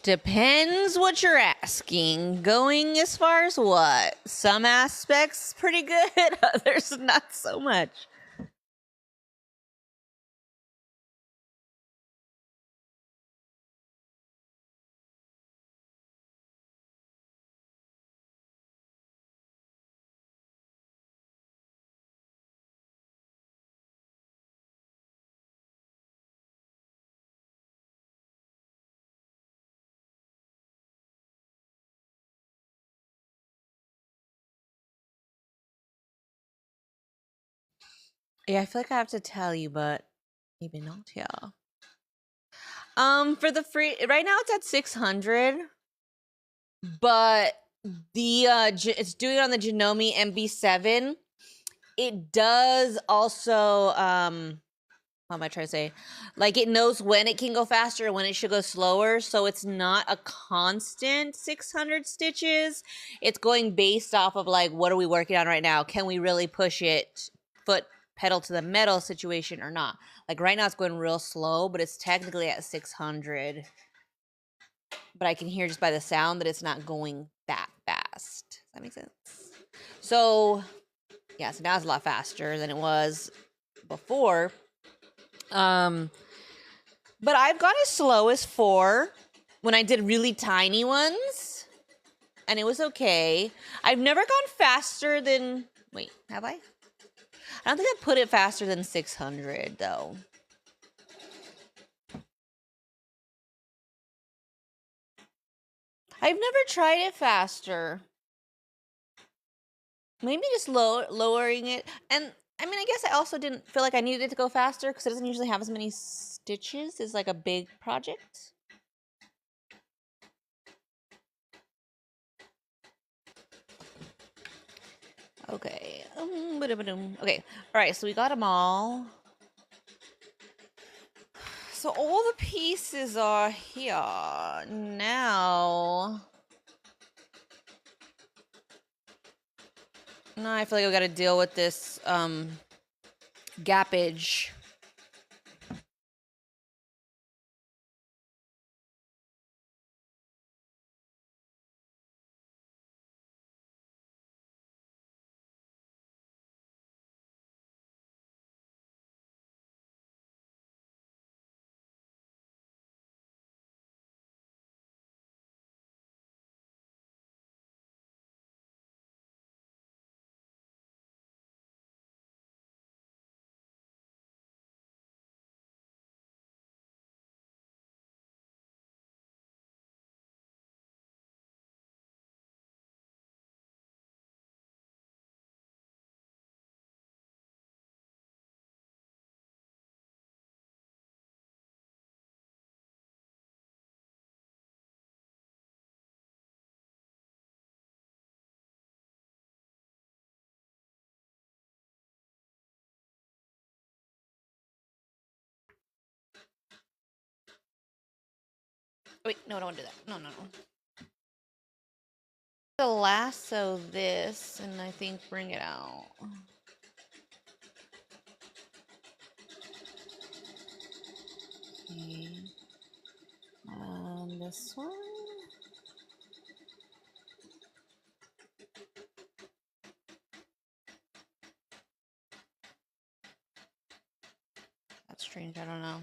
Depends what you're asking. Going as far as what? Some aspects pretty good, others not so much. Yeah, I feel like I have to tell you, but maybe not. Yeah. For the free right now it's at 600, but the it's doing it on the Janome MB7. It does also what am I trying to say? Like it knows when it can go faster and when it should go slower, so it's not a constant 600 stitches. It's going based off of like what are we working on right now? Can we really push it foot pedal to the metal situation or not? Like right now it's going real slow, but it's technically at 600. But I can hear just by the sound that it's not going that fast. Does that make sense? So, yeah, so now it's a lot faster than it was before. But I've gone as slow as 4 when I did really tiny ones, and it was okay. I've never gone faster than. Wait, have I? I don't think I put it faster than 600, though. I've never tried it faster. Maybe just lowering it. And I mean, I guess I also didn't feel like I needed it to go faster because it doesn't usually have as many stitches as like a big project. Okay. Okay. All right. So we got them all. So all the pieces are here now. Now I feel like we got to deal with this gappage. Wait, no, don't do that. No, no, no. The lasso this, and I think bring it out. Okay. This one. That's strange. I don't know.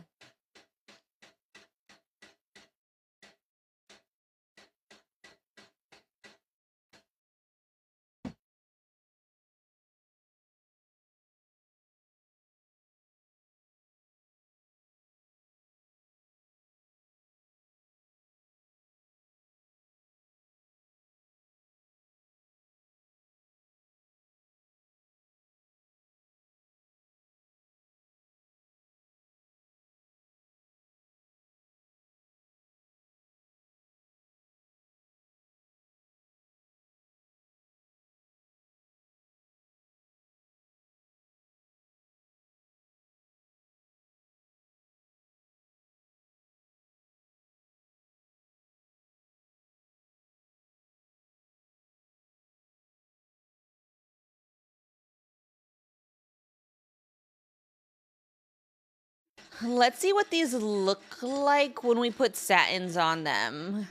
Let's see what these look like when we put satins on them.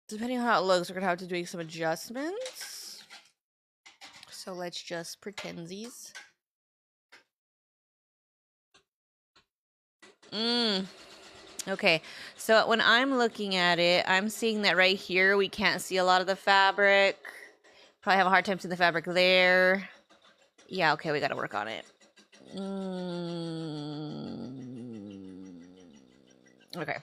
Depending on how it looks, we're gonna have to do some adjustments. So let's just pretend these. Okay, so when I'm looking at it, I'm seeing that right here we can't see a lot of the fabric. Probably have a hard time seeing the fabric there. Yeah, okay, we gotta work on it. Okay.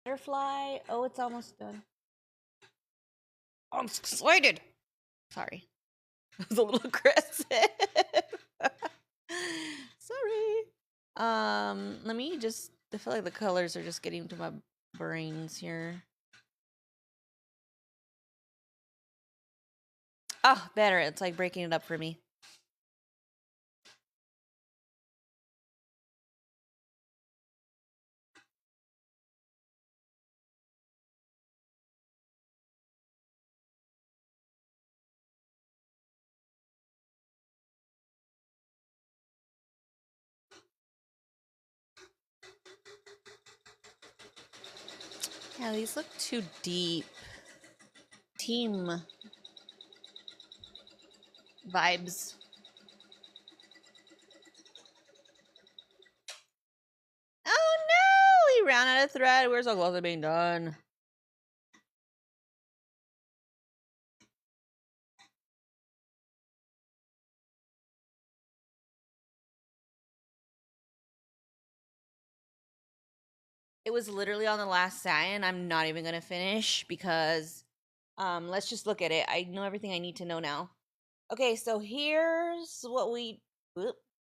Butterfly. Oh, it's almost done. I'm excited. Sorry. It was a little aggressive. Sorry. Let me just, I feel like the colors are just getting to my brains here. Oh, better. It's like breaking it up for me. Yeah, these look too deep. Team vibes. Oh no! We ran out of thread. We're so close to being done. It was literally on the last satin. I'm not even gonna finish because let's just look at it. I know everything I need to know now. Okay, so here's what we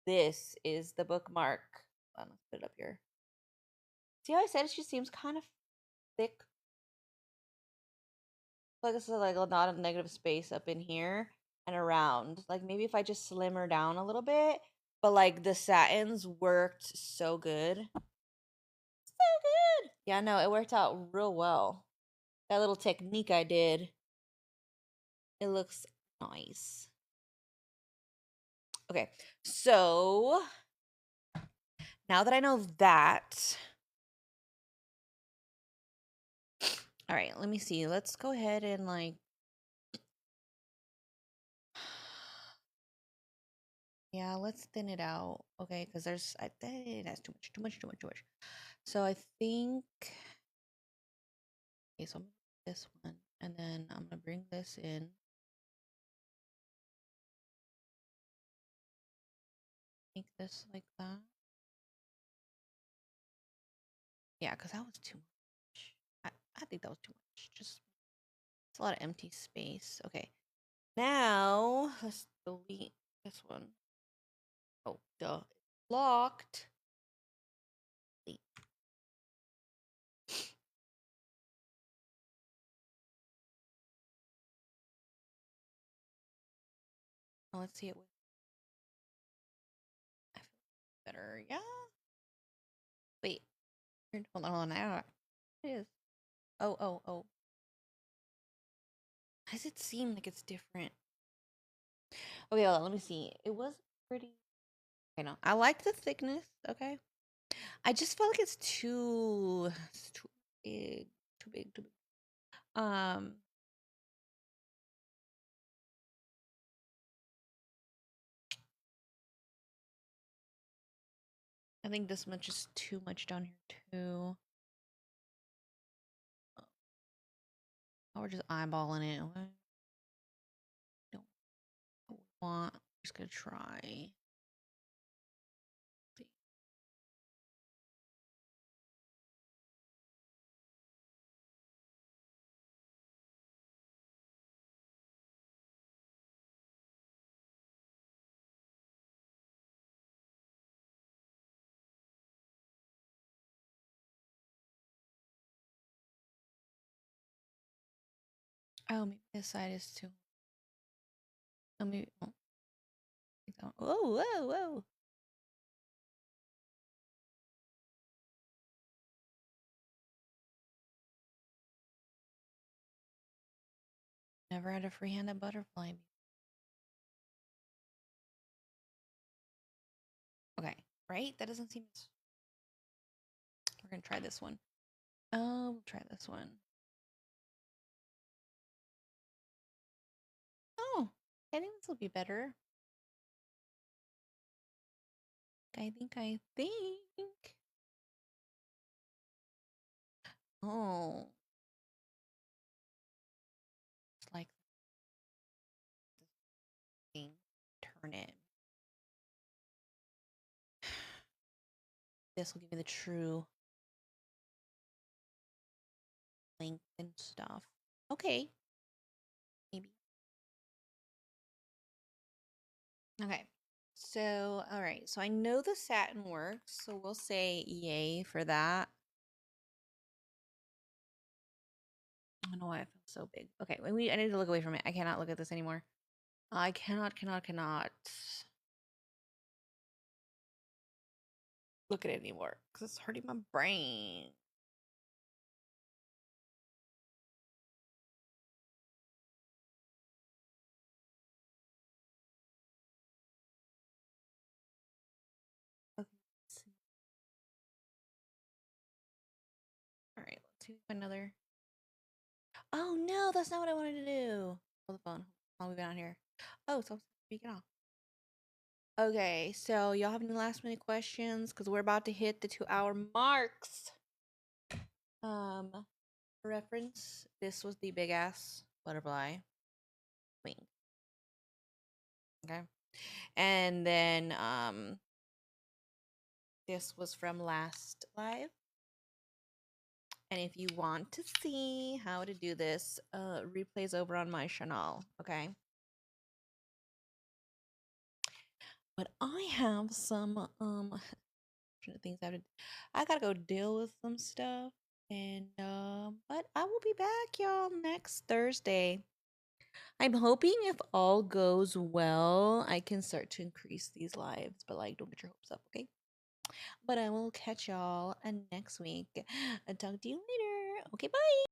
this is the bookmark. Let's put it up here. See how I said she seems kind of thick? Like this is like a lot of negative space up in here and around. Like maybe if I just slim her down a little bit, but like the satins worked so good. So good. Yeah, no, it worked out real well. That little technique I did. It looks nice. Okay, so now that I know that, all right, let me see. Let's go ahead and like, yeah, let's thin it out. Okay, because that's too much. So I think, okay, so I'm gonna do this one, and then I'm gonna bring this in. Make this like that. Yeah, because that was too much. I think that was too much. Just, it's a lot of empty space. Okay. Now, let's delete this one. Oh, duh. Locked. Delete. Oh, let's see it with. I feel better. Yeah. Wait. Hold on. Now it is. Oh. Why does it seem like it's different? Okay, hold on, let me see. It was pretty. Okay, no. I like the thickness. Okay. I just feel like it's too big. Too big. Too big. I think this much is too much down here too. Oh, we're just eyeballing it. Okay. Don't want. I'm just gonna try. Oh, maybe this side is too. Oh, maybe. Oh, whoa. Never had a free-handed butterfly. Okay, right? That doesn't seem. We're gonna try this one. Oh, we'll try this one. Oh, I think this will be better. I think. Oh, it's like thing. Turn it. This will give me the true. length and stuff. Okay. Maybe. Okay. So, all right. So I know the satin works, so we'll say yay for that. I don't know why I feel so big. Okay, I need to look away from it. I cannot look at this anymore. I cannot look at it anymore because it's hurting my brain. Okay. All right, let's do another. Oh no, that's not what I wanted to do. Hold the phone. I'll move it on here. Oh, so speak it off. Okay, so y'all have any last minute questions? Because we're about to hit the 2 hour marks. For reference, this was the big ass butterfly wing. Okay. And then this was from last live. And if you want to see how to do this, replays over on my channel, okay? But I have some things I gotta go deal with some stuff. And but I will be back, y'all, next Thursday. I'm hoping if all goes well, I can start to increase these lives, but like don't get your hopes up, okay? But I will catch y'all next week and talk to you later. Okay, bye.